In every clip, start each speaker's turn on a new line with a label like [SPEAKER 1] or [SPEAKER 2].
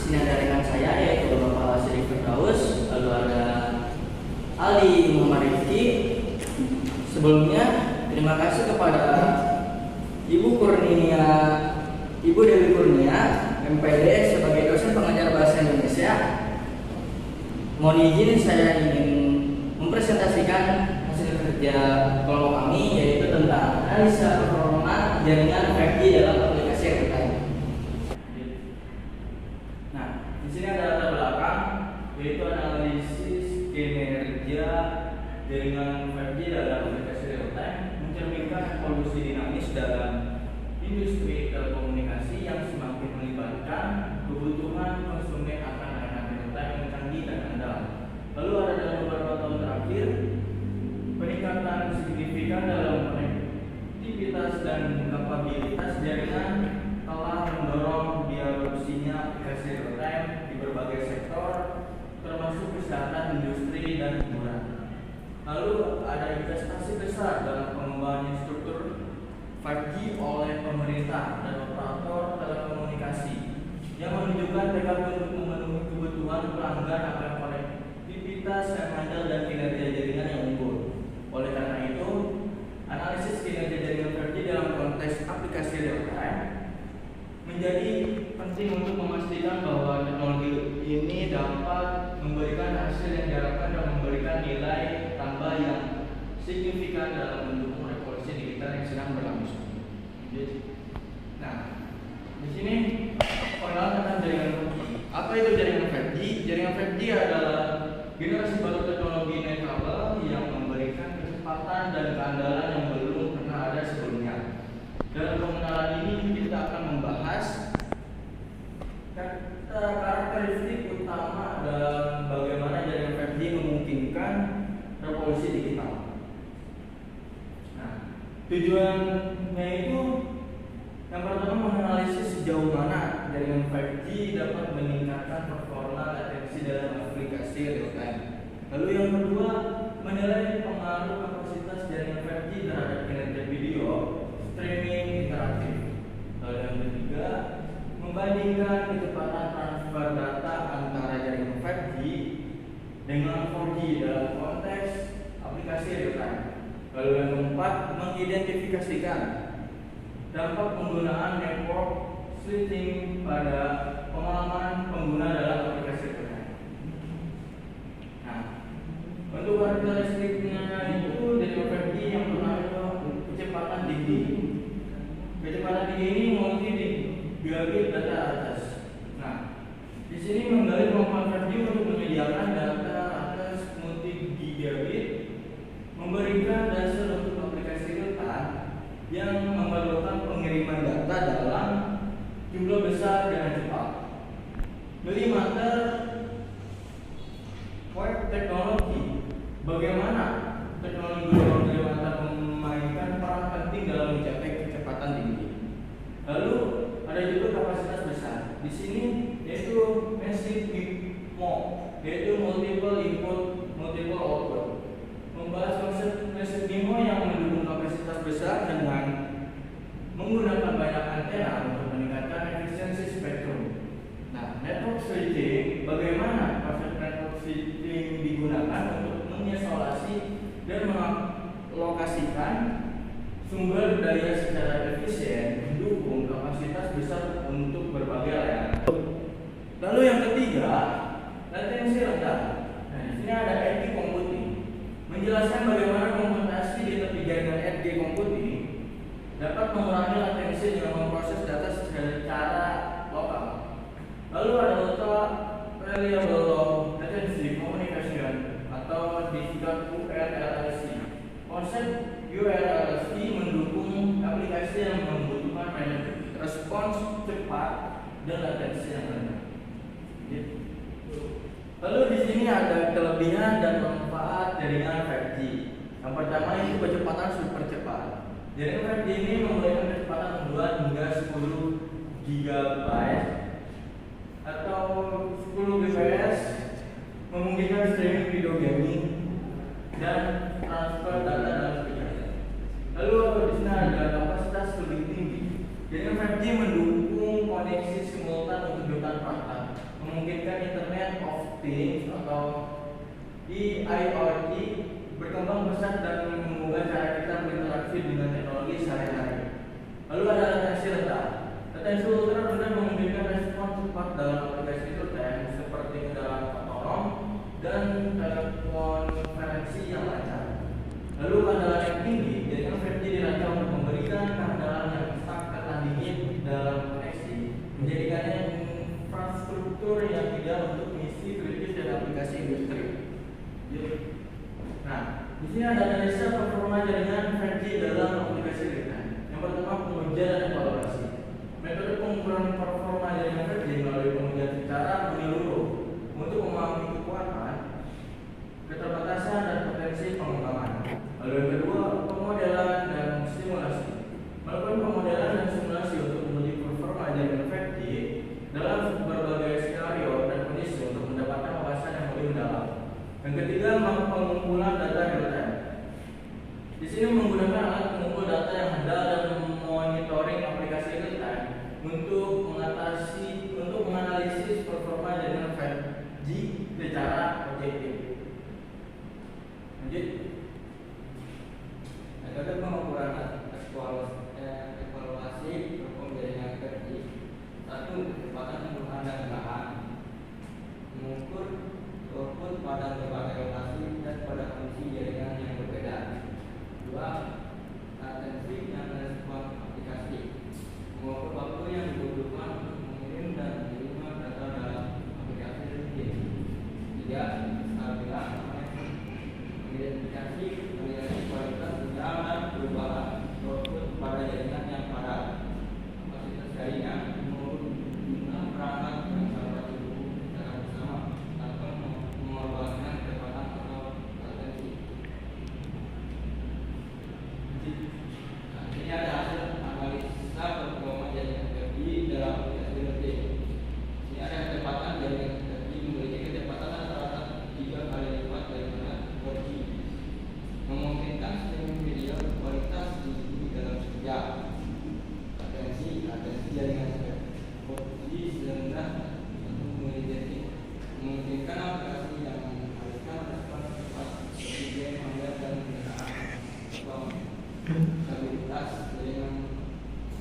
[SPEAKER 1] sini ada rekan saya yaitu Bapak Lasri Firdaus, lalu ada Ali Muhammad Rifki. Sebelumnya terima kasih kepada Ibu Dewi Kurnia, MPD sebagai dosen pengajar bahasa Indonesia. Mohon izin saya ingin mempresentasikan hasil kerja kelompok kami yaitu tentang analisa performa jaringan 5G dalam aplikasi real-time. Nah, di sini ada latar belakang yaitu analisis kinerja jaringan 5G dalam aplikasi real-time mencerminkan evolusi dinamis dalam industri telekomunikasi yang semakin melibatkan kebutuhan konsumen akan layanan real-time yang canggih dan andal. Lalu ada dalam beberapa tahun terakhir peningkatan signifikan dalam konektivitas dan kapabilitas jaringan telah mendorong diadopsinya aplikasi real-time di berbagai sektor termasuk kesehatan, industri, dan hiburan. Lalu ada investasi besar dalam pengembangan struktur 5G oleh pemerintah dan operator telekomunikasi yang menunjukkan tekad untuk memenuhi kebutuhan pelanggan akan konektivitas yang andal dan kinerja jaringan yang unggul. Oleh karena itu, analisis kinerja jaringan 5G dalam konteks aplikasi real-time menjadi penting untuk memastikan bahwa teknologi ini dapat memberikan hasil yang diharapkan dan memberikan nilai tambah yang signifikan dalam mendukung revolusi digital yang sedang berlangsung. Nah, di sini pengenalan tentang jaringan 5G. Apa itu jaringan 5G? Jaringan 5G adalah generasi baru teknologi netkabel yang memberikan kecepatan dan keandalan yang belum pernah ada sebelumnya. Dalam pengenalan ini kita akan membahas karakteristik utama dan bagaimana jaringan 5G memungkinkan revolusi digital. Nah, tujuannya itu yang pertama menganalisis sejauh mana jaringan 5G dapat meningkatkan performa latensi dalam aplikasi real-time. Lalu yang kedua, menilai pengaruh kapasitas jaringan 5G terhadap kinerja video streaming interaktif. Lalu yang ketiga, membandingkan kecepatan transfer data antara jaringan 5G dengan 4G dalam konteks aplikasi real-time. Lalu yang keempat, mengidentifikasikan dampak penggunaan network switching pada pengalaman pengguna dalam aplikasi real-time. Nah, untuk karakteristiknya itu jaringan 5G yang pertama itu kecepatan tinggi. Kecepatan tinggi ini multi gigabit data atas. Nah, di sini menggali kemampuan 5G untuk menyediakan data atas multi gigabit, memberikan dasar untuk aplikasi real-time yang memerlukan pengiriman data dalam jumlah besar dengan cepat. Milimeter wave teknologi. Bagaimana teknologi milimeter memainkan peran penting dalam mencapai kecepatan tinggi. Lalu ada juga kapasitas besar. Di sini yaitu massive MIMO, yaitu multiple input, multiple output. Membahas konsep massive MIMO yang mendukung kapasitas besar dengan menggunakan banyak antena untuk meningkatkan efisiensi spektrum. Nah, network switching, bagaimana konsep network switching digunakan untuk mengisolasi dan mengalokasikan sumber daya secara efisien, mendukung kapasitas besar untuk berbagai layanan. Lalu yang ketiga, latensi rendah. Nah, di sini ada edge computing, menjelaskan bagaimana komputasi di tepi jaringan edge computing dapat mengurangi latensi dengan memproses data secara lokal. Lalu ada ultra reliable low latency communication atau disingkat URLLC. Konsep URLLC mendukung aplikasi yang membutuhkan respons cepat dan latensi yang rendah. Lalu di sini ada kelebihan dan manfaat jaringan 5G. Yang pertama itu kecepatan super cepat. Jaringan 5G ini memberikan kecepatan membuat hingga 10 GB atau 10 Gbps, memungkinkan streaming video gaming dan transfer data dalam aplikasi. Lalu di sini ada kapasitas lebih tinggi. Jaringan 5G mendukung koneksi simultan untuk jutaan perangkat, IoT berkembang pesat dan mengubah cara kita berinteraksi dengan teknologi sehari-hari. Lalu ada latensi rendah. Latensi ultra rendah memungkinkan respon cepat dalam aplikasi real-time seperti kendaraan otonom dan telekonferensi yang lancar. Lalu andalan yang tinggi, jaringan 5G dirancang untuk memberikan keandalan yang sangat tandingin dalam koneksi, menjadikannya infrastruktur yang ideal untuk misi kritis dan aplikasi industri. Nah, di sini ada analisa performa jaringan 5G dalam aplikasi real-time. Yang pertama, pengujian dan evaluasi. Metode pengukuran performa jaringan 5G melalui pengujian secara menyeluruh untuk memahami kekuatan, keterbatasan dan potensi pengembangan. Lalu yang kedua, pemodelan dan simulasi. Melakukan pemodelan dan simulasi untuk menguji performa jaringan 5G dalam berbagai skenario dan kondisi untuk mendapatkan wawasan yang lebih mendalam. Yang ketiga, pengumpulan data real-time. Di sini menggunakan alat pengumpul data yang handal dan monitoring aplikasi real-time untuk menganalisis performa jaringan 5G secara objektif. Lanjut.
[SPEAKER 2] Metode pengukuran evaluasi performa jaringan 5G. Satu, kecepatan penggunaan dan kenalan. Mengukur output pada berbagai lokasi dan pada fungsi jaringan yang berbeda. Dua, latensi dan respon aplikasi. Mengukur waktu yang dibutuhkan untuk mengirim dan menerima data dalam aplikasi real-time. Tiga, kestabilan koneksi. Mengidentifikasi kualitas sinyal dan perubahan output pada jaringan yang padat. Kapasitas jaringan menggunakan perangkat yang dapat dihubungkan secara bersama tanpa mengorbankan kecepatan atau latensi. Ini ada hasil analisa performa jaringan 5G dalam aplikasi real-time. Ini ada kecepatan jaringan 5G memiliki kecepatan rata-rata 3 kali lipat daripada 4G, memungkinkan streaming video kualitas tinggi dalam sejam. Latensi jaringan 4G serendah memungkinkan aplikasi yang menghasilkan respon cepat seperti game online dan penggunaan platform. Stabilitas jaringan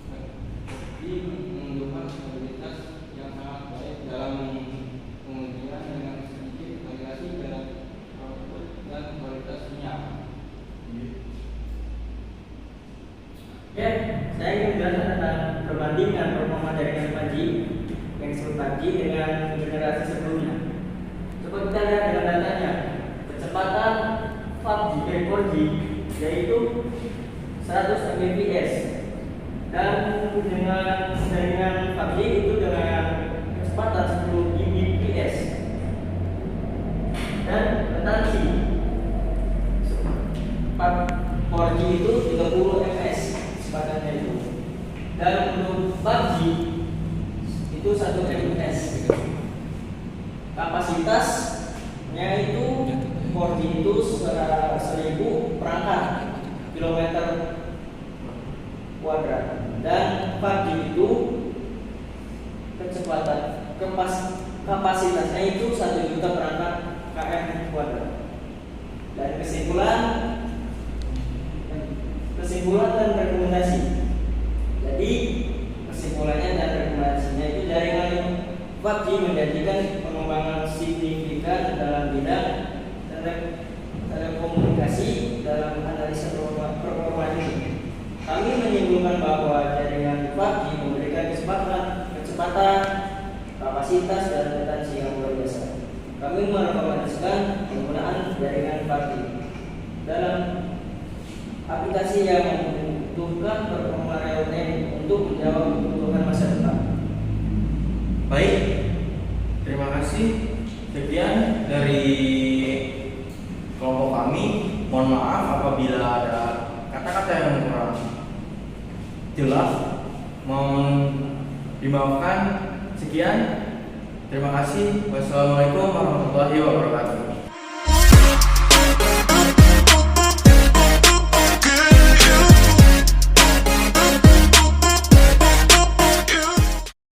[SPEAKER 2] 4G menunjukkan stabilitas yang sangat baik dalam pengujian dengan sedikit variasi dalam output dan kualitas sinyal.
[SPEAKER 3] Ya, saya ingin menjelaskan tentang perbandingan performa jaringan 5G yang disebut 5G dengan generasi sebelumnya. Coba kita lihat dengan datanya. Kecepatan 4G yaitu 100 Mbps dan dengan jaringan 5G itu dengan kecepatan 10 Gbps dan latensi 4G itu 30 fps kecepatannya itu, dan untuk 5G itu 1 Mbps. Kapasitasnya itu 4G itu 1000 perangkat kilometer kuadrat dan 5G itu kapasitasnya itu 1 juta perangkat km kuadrat. Dan kesimpulan dan rekomendasi. Jadi kesimpulannya dan rekomendasinya itu jaringan 5G menjadikan pengembangan signifikan dalam bidang telekomunikasi dalam analisa performa ini. Kami menyimpulkan bahwa jaringan 5G memberikan kecepatan, kapasitas dan latensi yang luar biasa. Kami merekomendasikan penggunaan jaringan 5G dalam aplikasi yang membutuhkan performa real-time untuk menjawab kebutuhan masa depan.
[SPEAKER 1] Baik, terima kasih. Sekian dari kelompok kami. Mohon maaf apabila ada kata-kata yang kurang jelas. Mohon dimaafkan. Sekian. Terima kasih. Wassalamualaikum warahmatullahi wabarakatuh.